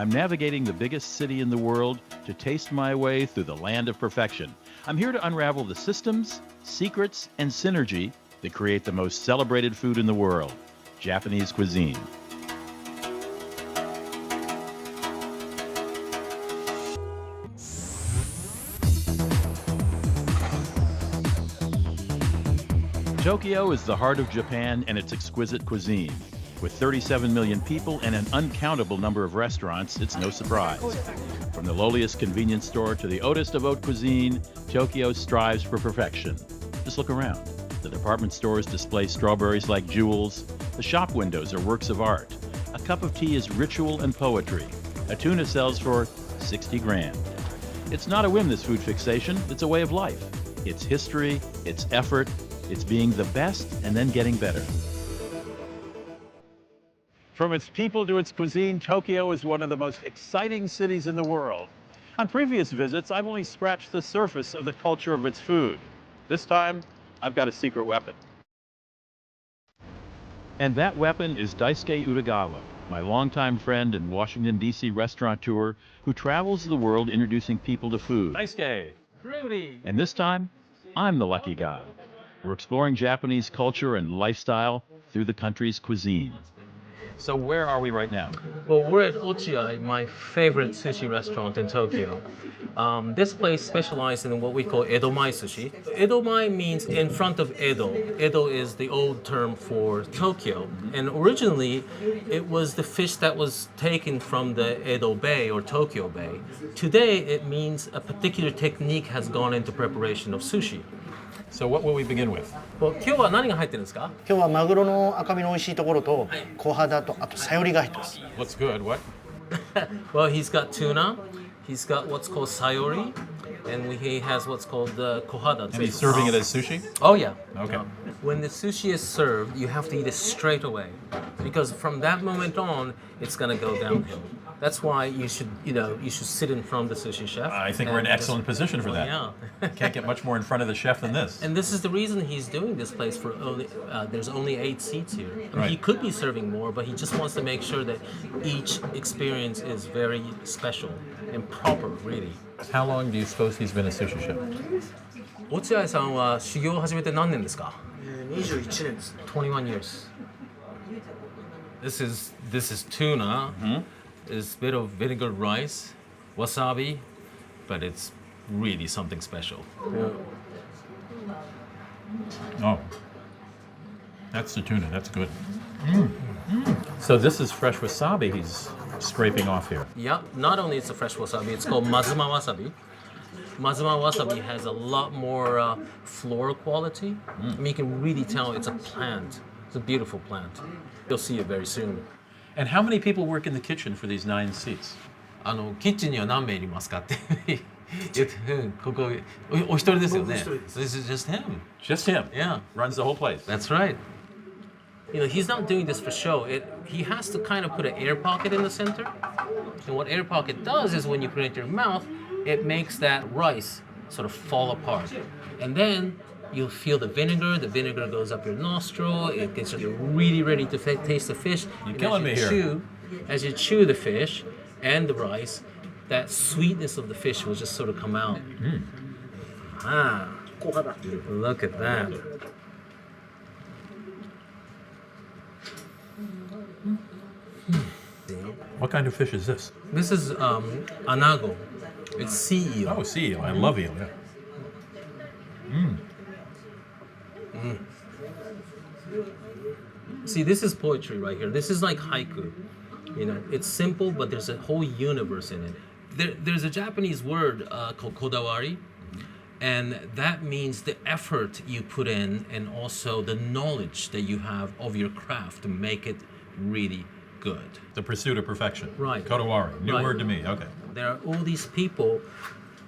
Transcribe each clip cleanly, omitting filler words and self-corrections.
I'm navigating the biggest city in the world to taste my way through the land of perfection. I'm here to unravel the systems, secrets, and synergy that create the most celebrated food in the world, Japanese cuisine. Tokyo is the heart of Japan and its exquisite cuisine. With 37 million people and an uncountable number of restaurants, it's no surprise. From the lowliest convenience store to the oldest of haute cuisine, Tokyo strives for perfection. Just look around. The department stores display strawberries like jewels. The shop windows are works of art. A cup of tea is ritual and poetry. A tuna sells for 60 grand. It's not a whim, this food fixation. It's a way of life. It's history, it's effort, it's being the best and then getting better. From its people to its cuisine, Tokyo is one of the most exciting cities in the world. On previous visits, I've only scratched the surface of the culture of its food. This time, I've got a secret weapon. And that weapon is Daisuke Utagawa, my longtime friend and Washington, D.C. restaurateur who travels the world introducing people to food. Daisuke. Rudy. And this time, I'm the lucky guy. We're exploring Japanese culture and lifestyle through the country's cuisine. So where are we right now? Well, we're at Ochiai, my favorite sushi restaurant in Tokyo. This place specializes in what we call Edomai sushi. Edomai means in front of Edo. Edo is the old term for Tokyo. And originally, it was the fish that was taken from the Edo Bay or Tokyo Bay. Today, it means a particular technique has gone into preparation of sushi. So what will we begin with? Well, 今日は何が入ってるんですか？今日はマグロの赤身の美味しいところと小肌とあとサヨリが入ってます。 What's good? What? Well, he's got tuna, he's got what's called sayori, and he has what's called kohada. And he's serving it as sushi? Oh yeah. Okay. When the sushi is served, you have to eat it straight away, because from that moment on, it's gonna go downhill. That's why you should sit in front of the sushi chef. I think we're in an excellent position for that. Yeah. Can't get much more in front of the chef than this. And this is the reason he's doing this place for only, there's only 8 seats here. I mean, Right. He could be serving more, but he just wants to make sure that each experience is very special and proper, really. How long do you suppose he's been a sushi chef? 落合さんは修行を始めて何年ですか21年です。21 years. This is tuna. It's a bit of vinegar rice, wasabi, but it's really something special. Oh. That's the tuna. That's good. So this is fresh wasabi he's scraping off here. Yeah, not only it's a fresh wasabi, it's called mazuma wasabi. Mazuma wasabi has a lot more floral quality. I mean, you can really tell it's a plant. It's a beautiful plant. You'll see it very soon. And how many people work in the kitchen for these 9 seats? キッチンには何名いますかって言ってここお一人ですよね。This is just him. Just him. Yeah. Runs the whole place. That's right. He's not doing this for show. He has to kind of put an air pocket in the center. And what air pocket does is when you put it in your mouth, it makes that rice sort of fall apart. And then you'll feel the vinegar goes up your nostril, it gets you really ready to taste the fish. You're killing me here. As you chew the fish and the rice, that sweetness of the fish will just sort of come out. Ah, look at that. What kind of fish is this? This is anago. It's sea eel. Oh, sea eel. I love eel. Yeah. See, this is poetry right here. This is like haiku. It's simple, but there's a whole universe in it. There's a Japanese word called kodawari, and that means the effort you put in and also the knowledge that you have of your craft to make it really good. The pursuit of perfection. Right. Kodawari. New Right. word to me. Okay. There are all these people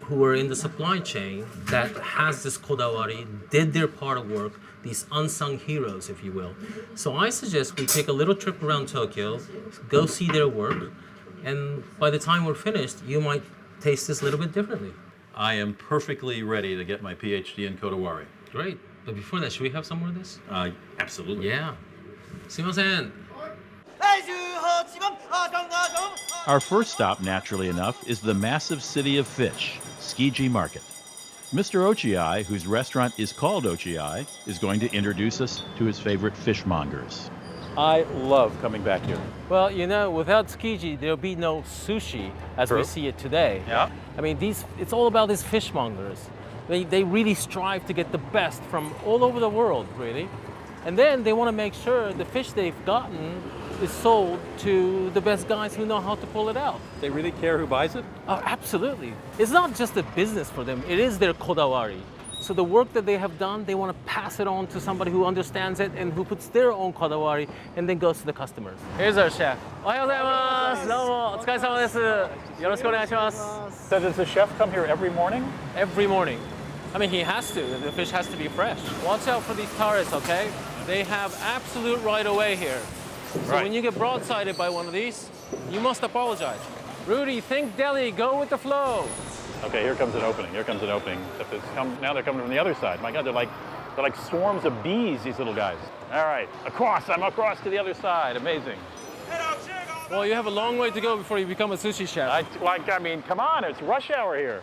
who are in the supply chain that has this kodawari, did their part of work, these unsung heroes, if you will. So I suggest we take a little trip around Tokyo, go see their work, and by the time we're finished, you might taste this a little bit differently. I am perfectly ready to get my PhD in Kodawari. Great. But before that, should we have some more of this? Absolutely. Yeah. すいません。はい Our first stop, naturally enough, is the massive city of fish, Tsukiji Market. Mr. Ochiai, whose restaurant is called Ochiai, is going to introduce us to his favorite fishmongers. I love coming back here. Well, you know, without Tsukiji, there'll be no sushi as we see it today. Yeah. I mean, it's all about these fishmongers. They really strive to get the best from all over the world, really. And then they want to make sure the fish they've gotten is sold to the best guys who know how to pull it out. They really care who buys it? Oh, absolutely. It's not just a business for them, it is their kodawari. So the work that they have done, they want to pass it on to somebody who understands it and who puts their own kodawari and then goes to the customers. Here's our chef. おはようございます。どうもお疲れ様です。よろしくお願いします。 So does the chef come here every morning? Every morning. I mean, he has to. The fish has to be fresh. Watch out for these tourists, okay? They have absolute right of way here. So when you get broadsided by one of these, you must apologize. Rudy, think deli, go with the flow. Okay, here comes an opening. Here comes an opening. Now they're coming from the other side. My God, they're like swarms of bees, these little guys. All right, across. I'm across to the other side. Amazing. Well, you have a long way to go before you become a sushi chef. I mean, come on, it's rush hour here.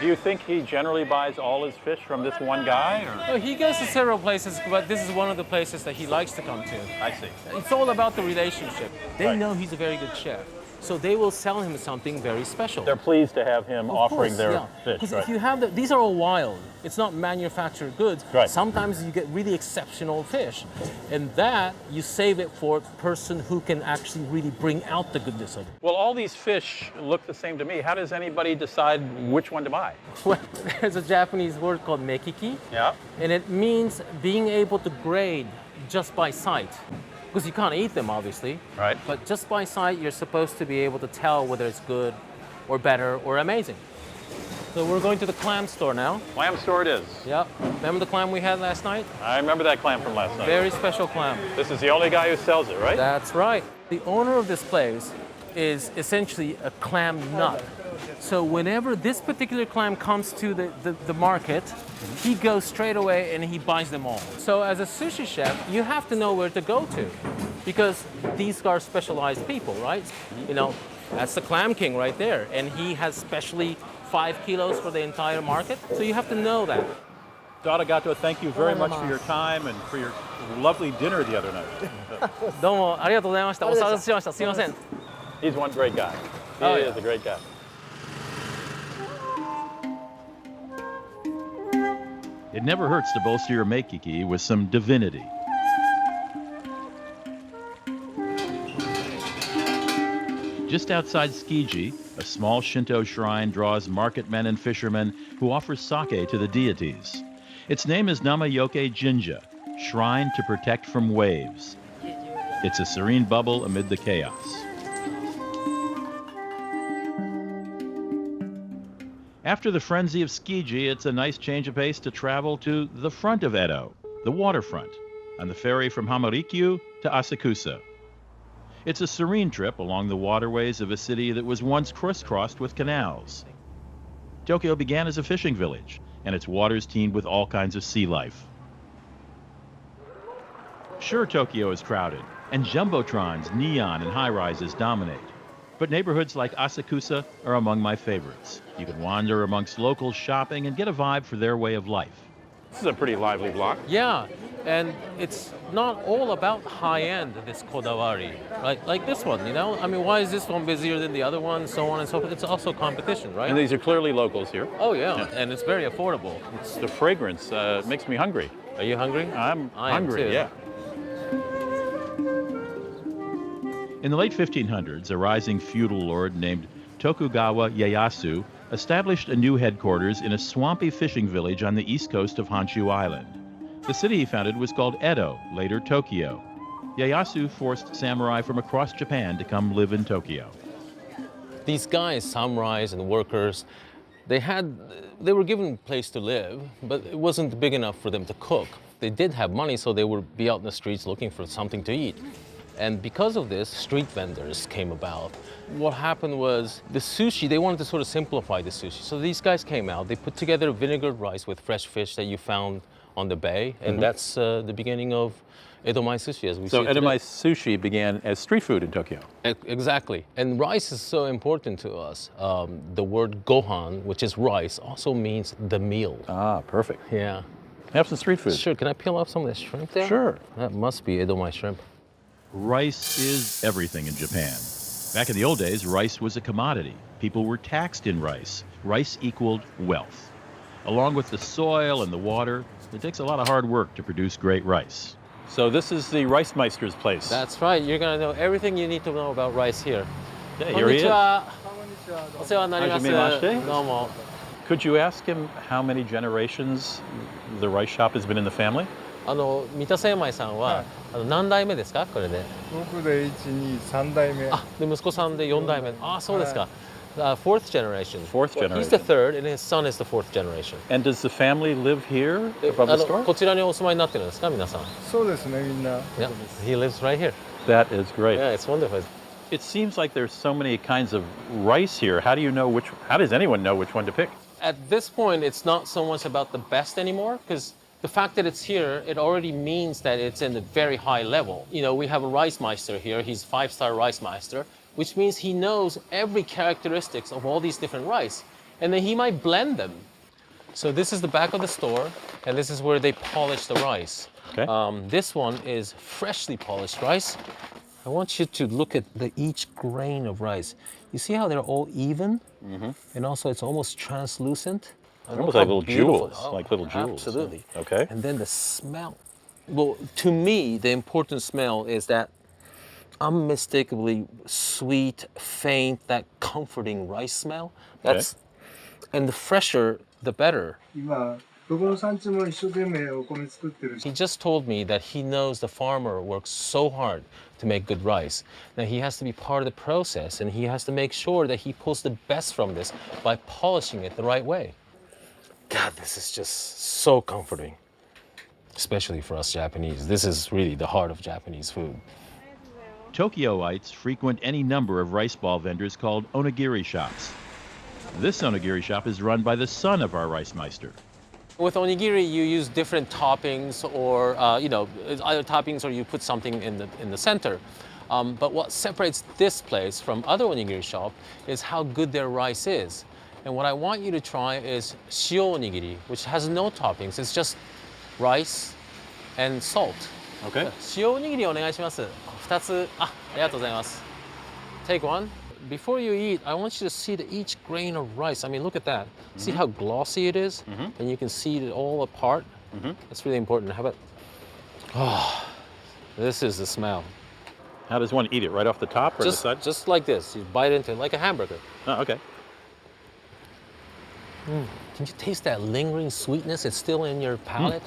Do you think he generally buys all his fish from this one guy? Or? No, he goes to several places, but this is one of the places that he likes to come to. I see. It's all about the relationship. They Right. know he's a very good chef, so they will sell him something very special. They're pleased to have him offering their fish. Because Right. if you have these are all wild. It's not manufactured goods. Right. Sometimes you get really exceptional fish, and that you save it for a person who can actually really bring out the goodness of it. Well, all these fish look the same to me. How does anybody decide which one to buy? Well, there's a Japanese word called mekiki, Yeah. and it means being able to grade just by sight. Because you can't eat them, obviously. Right. But just by sight, you're supposed to be able to tell whether it's good or better or amazing. So we're going to the clam store now. Clam store it is. Yep. Remember the clam we had last night? I remember that clam from last night. Very special clam. This is the only guy who sells it, right? That's right. The owner of this place is essentially a clam nut. So whenever this particular clam comes to the market, he goes straight away and he buys them all. So as a sushi chef, you have to know where to go to because these are specialized people, right? You know, that's the clam king right there. And he has specially 5 kilos for the entire market. So you have to know that. Daragato, thank you very much for your time and for your lovely dinner the other night. どうもありがとうございました。お騒がせしました。すいません。 He's one great guy. He Oh, is yeah. a great guy. It never hurts to bolster your meikiki with some divinity. Just outside Tsukiji, a small Shinto shrine draws market men and fishermen who offer sake to the deities. Its name is Namayoke Jinja, Shrine to Protect from Waves. It's a serene bubble amid the chaos. After the frenzy of Tsukiji, it's a nice change of pace to travel to the front of Edo, the waterfront, on the ferry from Hamarikyu to Asakusa. It's a serene trip along the waterways of a city that was once crisscrossed with canals. Tokyo began as a fishing village, and its waters teemed with all kinds of sea life. Sure, Tokyo is crowded, and jumbotrons, neon, and high-rises dominate. But neighborhoods like Asakusa are among my favorites. You can wander amongst locals shopping and get a vibe for their way of life. This is a pretty lively block. Yeah, and it's not all about high-end, this kodawari, right? Like this one, you know? I mean, why is this one busier than the other one, so on and so forth? It's also competition, right? And these are clearly locals here. Oh, yeah, and it's very affordable. It's the fragrance makes me hungry. Are you hungry? I am hungry, too. yeah. In the late 1500s, a rising feudal lord named Tokugawa Ieyasu established a new headquarters in a swampy fishing village on the east coast of Honshu Island. The city he founded was called Edo, later Tokyo. Ieyasu forced samurai from across Japan to come live in Tokyo. These guys, samurais and workers, they were given a place to live, but it wasn't big enough for them to cook. They did have money, so they would be out in the streets looking for something to eat. And because of this, street vendors came about. What happened was the sushi, they wanted to sort of simplify the sushi. So these guys came out, they put together vinegared rice with fresh fish that you found on the bay, and that's the beginning of Edomai sushi as we see So it today. Edomai sushi began as street food in Tokyo. Exactly. And rice is so important to us. The word gohan, which is rice, also means the meal. Ah, perfect. Yeah. Have some street food. Sure, can I peel off some of that shrimp there? Sure. That must be Edomai shrimp. Rice is everything in Japan. Back in the old days, rice was a commodity. People were taxed in rice. Rice equaled wealth. Along with the soil and the water, it takes a lot of hard work to produce great rice. So this is the Rice Meister's place. That's right. You're going to know everything you need to know about rice here. Yeah, here he is. お世話になります。 Hajime どうも。 Could you ask him how many generations the rice shop has been in the family? 三田精米さんは、何代目ですかこれで。僕で1、2、3代目。あ、で息子さんで4代目。あ、そうですか。Fourth generation. Fourth He's the generation. third, and his son is the fourth generation. And does the family live here above the store? こちらにお住まいになってるんですか皆さん。そうですね、みんな。Yeah, he lives right here. That is great. Yeah, it's wonderful. It seems like there's so many kinds of rice here. How does anyone know which one to pick? At this point, it's not so much about the best anymore, because the fact that it's here, it already means that it's in a very high level. You know, we have a rice meister here. He's 5-star rice meister, which means he knows every characteristics of all these different rice, and then he might blend them. So this is the back of the store, and this is where they polish the rice. Okay. This one is freshly polished rice. I want you to look at each grain of rice. You see how they're all even? And also it's almost translucent. They're almost Look like how little beautiful. jewels, like little jewels. Absolutely. Okay. And then the smell. Well, to me, the important smell is that unmistakably sweet, faint, that comforting rice smell. That's and the fresher, the better. 今、どこの産地も一生懸命お米作ってるし。 He just told me that he knows the farmer works so hard to make good rice. Now he has to be part of the process, and he has to make sure that he pulls the best from this by polishing it the right way. God, this is just so comforting, especially for us Japanese. This is really the heart of Japanese food. Tokyoites frequent any number of rice ball vendors called onigiri shops. This onigiri shop is run by the son of our rice meister. With onigiri, you use different toppings, or either toppings, or you put something in the center. But what separates this place from other onigiri shop is how good their rice is. And what I want you to try is shio onigiri, which has no toppings. It's just rice and salt. Okay. 塩おにぎりお願いします。2つ。ありがとうございます。Take one. Before you eat, I want you to see each grain of rice. I mean, look at that. See how glossy it is? And you can see it all apart? That's really important. How about... Oh, this is the smell. How does one eat it? Right off the top or the side? Just like this. You bite into it like a hamburger. Oh, okay. Can you taste that lingering sweetness? It's still in your palate.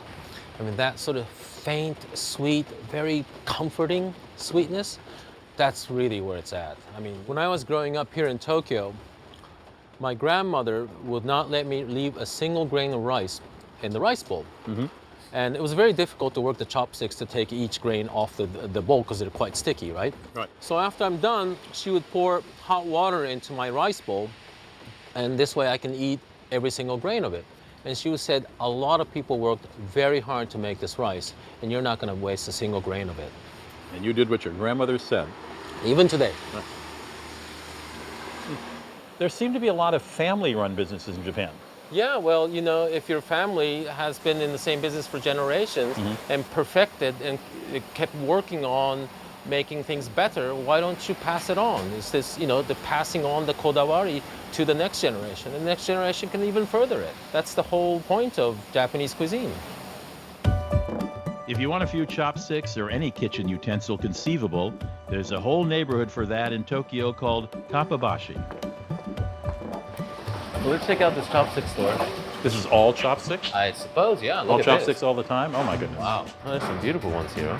I mean, that sort of faint, sweet, very comforting sweetness. That's really where it's at. I mean, when I was growing up here in Tokyo, my grandmother would not let me leave a single grain of rice in the rice bowl. And it was very difficult to work the chopsticks to take each grain off the bowl because they're quite sticky, right? Right. So after I'm done, she would pour hot water into my rice bowl, and this way I can eat every single grain of it. And she said, a lot of people worked very hard to make this rice, and you're not going to waste a single grain of it. And you did what your grandmother said. Even today. There seem to be a lot of family-run businesses in Japan. Yeah, well, you know, if your family has been in the same business for generations and perfected and kept working on making things better, why don't you pass it on? It's this, you know, the passing on the kodawari to the next generation. And the next generation can even further it. That's the whole point of Japanese cuisine. If you want a few chopsticks or any kitchen utensil conceivable, there's a whole neighborhood for that in Tokyo called Kappabashi. Well, let's check out this chopstick store. This is all chopsticks? I suppose, yeah. All chopsticks all the time? Oh my goodness. Wow, there's some beautiful ones here.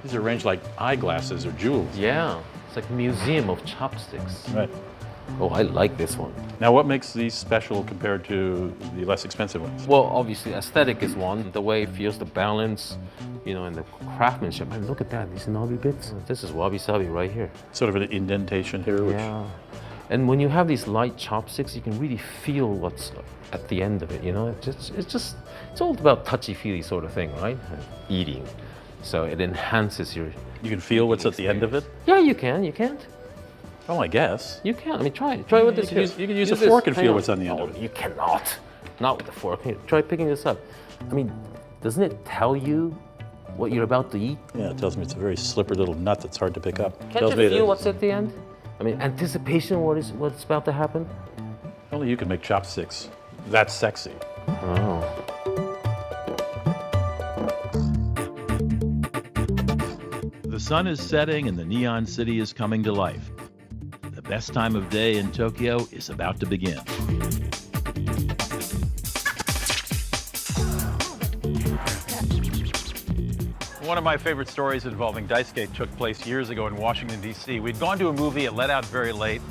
These are arranged like eyeglasses or jewels. Yeah, it's like a museum of chopsticks. Right. Oh, I like this one. Now, what makes these special compared to the less expensive ones? Well, obviously, aesthetic is one. The way it feels, the balance, you know, and the craftsmanship. I mean, look at that, these knobby bits. This is wabi-sabi right here. Sort of an indentation here, which... Yeah. And when you have these light chopsticks, you can really feel what's at the end of it, you know? It's all about touchy-feely sort of thing, right? Eating. So it enhances your... You can feel what's at the end of it? Yeah, you can, you can't. Oh, I guess. You can, I mean, try it. Try it with this. You can use a fork and feel what's on the end Oh, of it. you cannot. Not with the fork. Here, try picking this up. I mean, doesn't it tell you what you're about to eat? Yeah, it tells me it's a very slippery little nut that's hard to pick up. Can't tells you me feel what's at the end? I mean, anticipation, what's about to happen? Only you can make chopsticks. That's sexy. Oh. The sun is setting and the neon city is coming to life. The best time of day in Tokyo is about to begin. One of my favorite stories involving Daisuke took place years ago in Washington, D.C. We'd gone to a movie, it let out very late.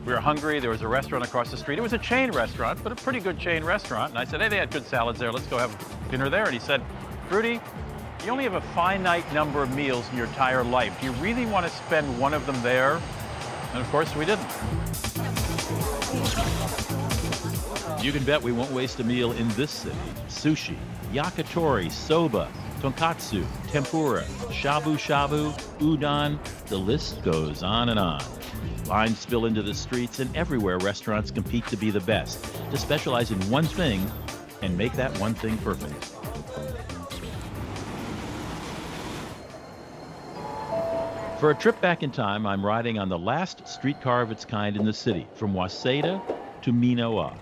We were hungry, there was a restaurant across the street. It was a chain restaurant, but a pretty good chain restaurant. And I said, hey, they had good salads there, let's go have dinner there. And he said, Rudy, you only have a finite number of meals in your entire life. Do you really want to spend one of them there? And of course, we didn't. You can bet we won't waste a meal in this city. Sushi, yakitori, soba, tonkatsu, tempura, shabu shabu, udon, the list goes on and on. Lines spill into the streets, and everywhere restaurants compete to be the best, to specialize in one thing and make that one thing perfect. For a trip back in time, I'm riding on the last streetcar of its kind in the city, from Waseda to Minoa.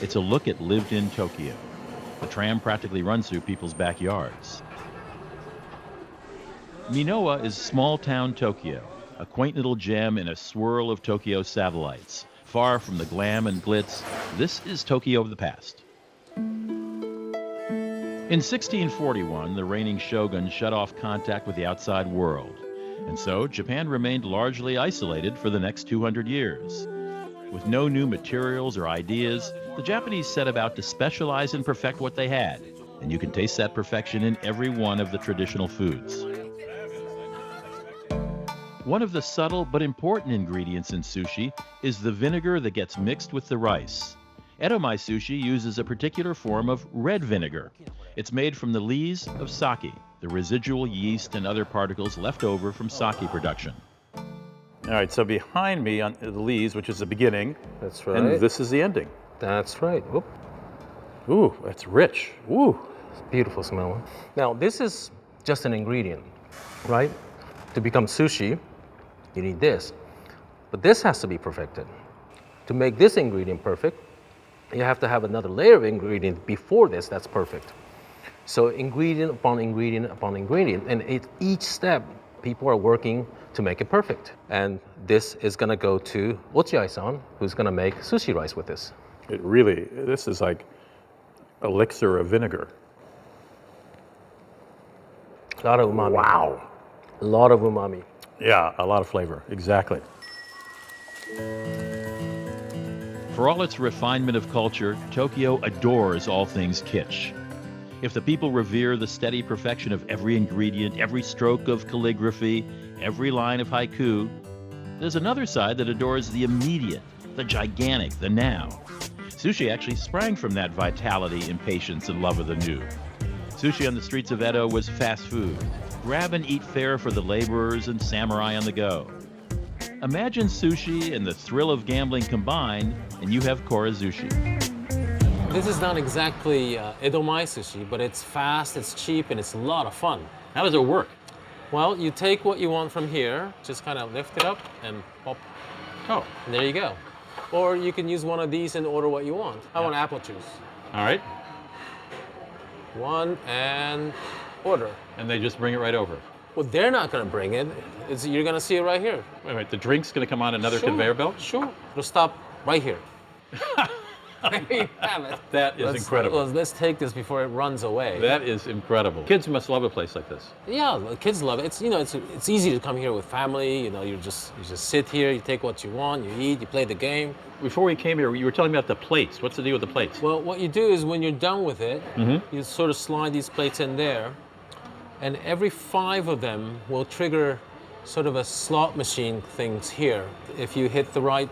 It's a look at lived-in Tokyo. The tram practically runs through people's backyards. Minoa is small-town Tokyo, a quaint little gem in a swirl of Tokyo satellites. Far from the glam and glitz, this is Tokyo of the past. In 1641, the reigning shogun shut off contact with the outside world. And so, Japan remained largely isolated for the next 200 years. With no new materials or ideas, the Japanese set about to specialize and perfect what they had. And you can taste that perfection in every one of the traditional foods. One of the subtle but important ingredients in sushi is the vinegar that gets mixed with the rice. Edomae sushi uses a particular form of red vinegar. It's made from the lees of sake, the residual yeast and other particles left over from sake production. All right, so behind me on the lees, which is the beginning, That's right. and this is the ending. That's right. Oop. Ooh, that's rich. Ooh. It's beautiful smell. Now, this is just an ingredient, right? To become sushi, you need this. But this has to be perfected. To make this ingredient perfect, you have to have another layer of ingredient before this that's perfect. So ingredient upon ingredient upon ingredient, and each step, people are working to make it perfect. And this is gonna go to Ochiai-san, who's gonna make sushi rice with this. It really, this is like elixir of vinegar. A lot of umami. Wow. A lot of umami. Yeah, a lot of flavor, exactly. For all its refinement of culture, Tokyo adores all things kitsch. If the people revere the steady perfection of every ingredient, every stroke of calligraphy, every line of haiku, there's another side that adores the immediate, the gigantic, the now. Sushi actually sprang from that vitality, impatience, and love of the new. Sushi on the streets of Edo was fast food, grab and eat fare for the laborers and samurai on the go. Imagine sushi and the thrill of gambling combined, and you have korazushi. This is not exactly Edomae sushi, but it's fast, it's cheap, and it's a lot of fun. How does it work? Well, you take what you want from here, just kind of lift it up and pop, Oh, and there you go. Or you can use one of these and order what you want. I want apple juice. all right. One and order. And they just bring it right over. Well, they're not gonna bring it. You're gonna see it right here. Wait, the drink's gonna come on another Sure, conveyor belt? Sure. It'll stop right here. There you have it. That is incredible. Let's take this before it runs away. That is incredible. Kids must love a place like this. Yeah, the kids love it. It's easy to come here with family. You just sit here, you take what you want, you eat, you play the game. Before we came here, you were telling me about the plates. What's the deal with the plates? Well, what you do is when you're done with it, you sort of slide these plates in there, and every 5 of them will trigger sort of a slot machine things here. If you hit the right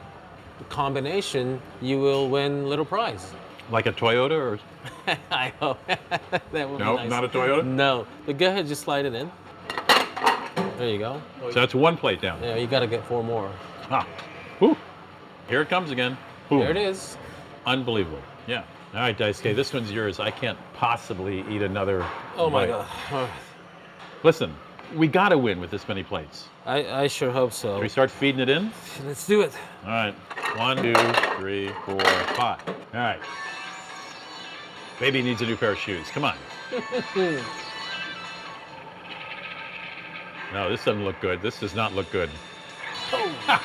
combination, you will win little prize. Like a Toyota or? I hope. That would No, be nice. not a Toyota? No. But go ahead, just slide it in. There you go. So that's one plate down. Yeah, you got to get 4 more. Ah. Whew. Here it comes again. Boom. There it is. Unbelievable. Yeah. All right, Daisuke, this one's yours. I can't possibly eat another Oh my bite. God. Listen, we got to win with this many plates. I sure hope so. Can we start feeding it in? Let's do it. All right. 1, 2, 3, 4, 5. All right. Baby needs a new pair of shoes. Come on. No, this doesn't look good. This does not look good. Oh. Ha!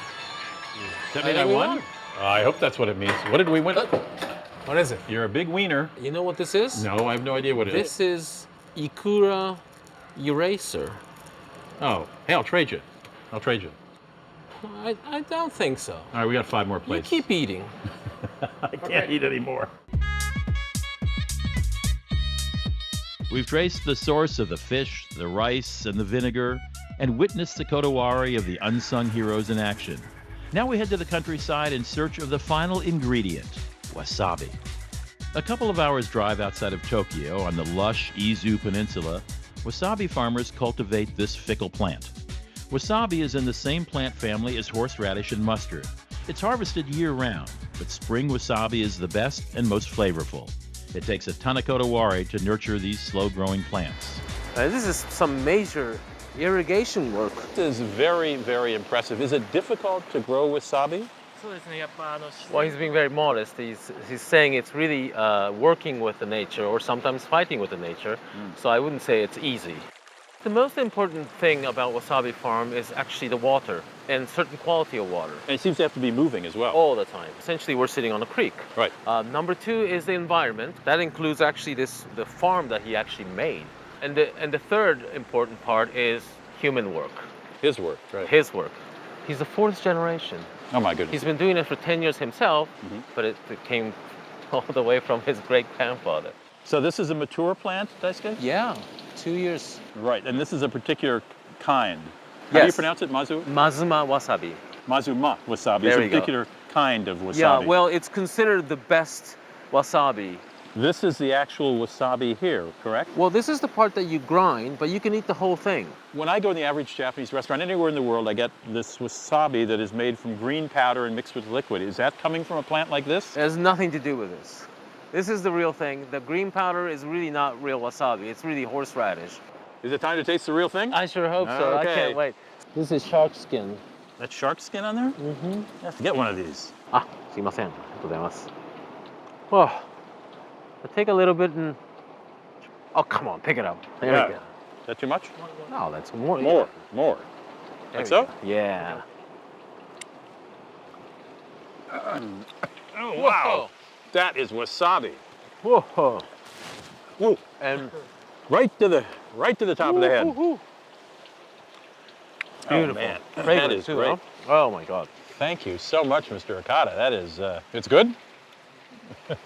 Does that mean I won? I hope that's what it means. What did we win? What is it? You're a big wiener. You know what this is? No, I have no idea what it is. This is Ikura eraser. Oh, hey, I'll trade you. I'll trade you. I don't think so. All right, we got 5 more You plates. keep eating. I can't eat anymore. We've traced the source of the fish, the rice, and the vinegar, and witnessed the Kotowari of the unsung heroes in action. Now we head to the countryside in search of the final ingredient, wasabi. A couple of hours' drive outside of Tokyo on the lush Izu Peninsula, wasabi farmers cultivate this fickle plant. Wasabi is in the same plant family as horseradish and mustard. It's harvested year-round, but spring wasabi is the best and most flavorful. It takes a ton of Kotowari to nurture these slow-growing plants. This is some major irrigation work. This is very, very impressive. Is it difficult to grow wasabi? Well, he's being very modest. He's saying it's really working with the nature or sometimes fighting with the nature. So I wouldn't say it's easy. The most important thing about wasabi farm is actually the water and certain quality of water. And it seems to have to be moving as well. All the time. Essentially, we're sitting on a creek. Right. Number 2 is the environment. That includes actually the farm that he actually made. And the third important part is human work. His work, right. His work. He's the 4th generation. Oh my goodness. He's been doing it for 10 years himself, but it came all the way from his great-grandfather. So this is a mature plant, Daisuke? Yeah, 2 years. Right, and this is a particular kind. How do you Yes. pronounce it? Mazuma wasabi. Mazuma wasabi. There It's a you go. particular kind of wasabi. Yeah, well, it's considered the best wasabi. This is the actual wasabi here, correct? Well, this is the part that you grind, but you can eat the whole thing. When I go to the average Japanese restaurant anywhere in the world, I get this wasabi that is made from green powder and mixed with liquid. Is that coming from a plant like this? It has nothing to do with this. This is the real thing. The green powder is really not real wasabi. It's really horseradish. Is it time to taste the real thing? I sure hope so. I Okay. can't wait. This is shark skin. That shark skin on there? Mm-hmm. I have to get one of these. Ah, すいません。ありがとうございます。Oh, take a little bit and... Oh, come on, pick it up. There Yeah. we go. Is that too much? No, that's more. More. There Like we so? go. Yeah. Oh, wow. That is wasabi. Whoa. Woo. And Right to the top of the head. Woo. Oh, Beautiful. man. That Fragrant is too, great. huh? Oh my God. Thank you so much, Mr. Okada. That is, it's good?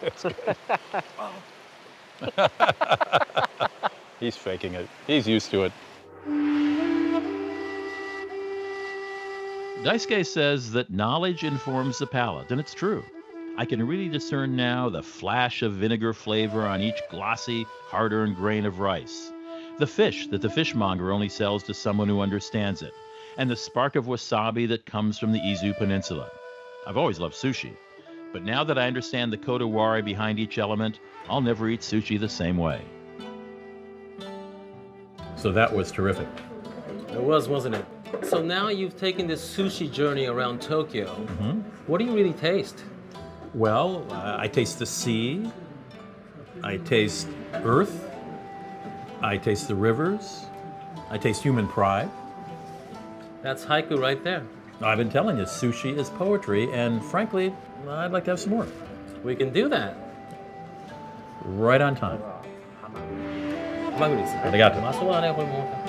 It's good. He's faking it. He's used to it. Daisuke says that knowledge informs the palate, and it's true. I can really discern now the flash of vinegar flavor on each glossy, hard-earned grain of rice, the fish that the fishmonger only sells to someone who understands it, and the spark of wasabi that comes from the Izu Peninsula. I've always loved sushi, but now that I understand the Kotowari behind each element, I'll never eat sushi the same way. So that was terrific. It was, wasn't it? So now you've taken this sushi journey around Tokyo. What do you really taste? Well, I taste the sea. I taste earth. I taste the rivers. I taste human pride. That's haiku right there. I've been telling you, sushi is poetry, and frankly, I'd like to have some more. We can do that. Right on time. ハマグリです。ありがとう。まあそうだね、これも。